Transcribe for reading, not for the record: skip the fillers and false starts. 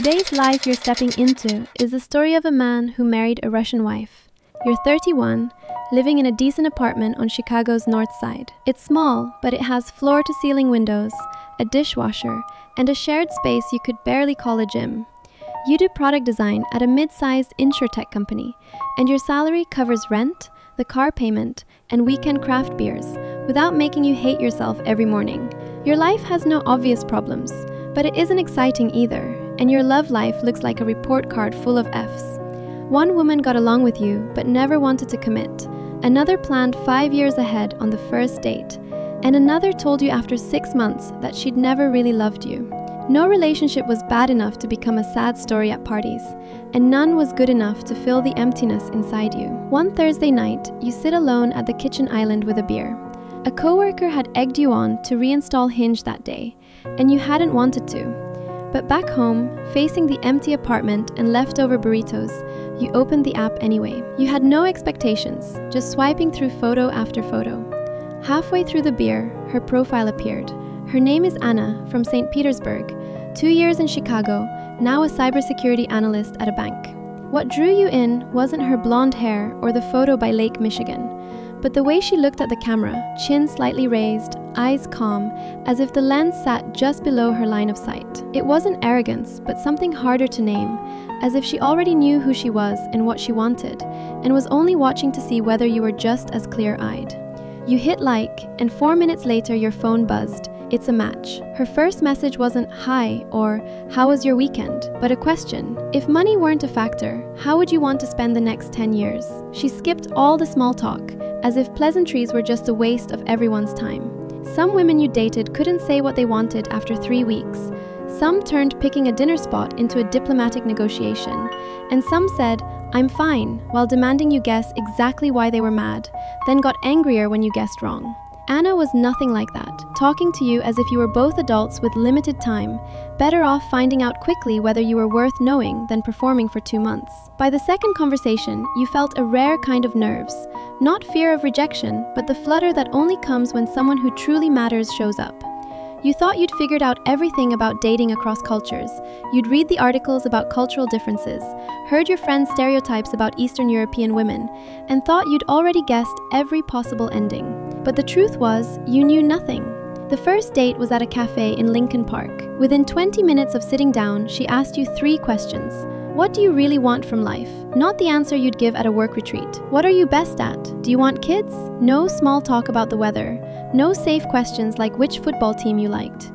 Today's life you're stepping into is the story of a man who married a Russian wife. You're 31, living in a decent apartment on Chicago's north side. It's small, but it has floor-to-ceiling windows, a dishwasher, and a shared space you could barely call a gym. You do product design at a mid-sized insurtech company, and your salary covers rent, the car payment, and weekend craft beers, without making you hate yourself every morning. Your life has no obvious problems, but it isn't exciting either, and your love life looks like a report card full of Fs. One woman got along with you, but never wanted to commit. Another planned 5 years ahead on the first date, and another told you after 6 months that she'd never really loved you. No relationship was bad enough to become a sad story at parties, and none was good enough to fill the emptiness inside you. One Thursday night, you sit alone at the kitchen island with a beer. A coworker had egged you on to reinstall Hinge that day, and you hadn't wanted to. But back home, facing the empty apartment and leftover burritos, you opened the app anyway. You had no expectations, just swiping through photo after photo. Halfway through the beer, her profile appeared. Her name is Anna from St. Petersburg, 2 years in Chicago, now a cybersecurity analyst at a bank. What drew you in wasn't her blonde hair or the photo by Lake Michigan, but the way she looked at the camera, chin slightly raised, eyes calm, as if the lens sat just below her line of sight. It wasn't arrogance, but something harder to name, as if she already knew who she was and what she wanted, and was only watching to see whether you were just as clear-eyed. You hit like, and 4 minutes later your phone buzzed. It's a match. Her first message wasn't "Hi" or "How was your weekend?" but a question. If money weren't a factor, how would you want to spend the next 10 years? She skipped all the small talk, as if pleasantries were just a waste of everyone's time. Some women you dated couldn't say what they wanted after 3 weeks. Some turned picking a dinner spot into a diplomatic negotiation. And some said, "I'm fine," while demanding you guess exactly why they were mad, then got angrier when you guessed wrong. Anna was nothing like that, talking to you as if you were both adults with limited time, better off finding out quickly whether you were worth knowing than performing for 2 months. By the second conversation, you felt a rare kind of nerves, not fear of rejection, but the flutter that only comes when someone who truly matters shows up. You thought you'd figured out everything about dating across cultures. You'd read the articles about cultural differences, heard your friends' stereotypes about Eastern European women, and thought you'd already guessed every possible ending. But the truth was, you knew nothing. The first date was at a cafe in Lincoln Park. Within 20 minutes of sitting down, she asked you 3 questions. What do you really want from life? Not the answer you'd give at a work retreat. What are you best at? Do you want kids? No small talk about the weather. No safe questions like which football team you liked.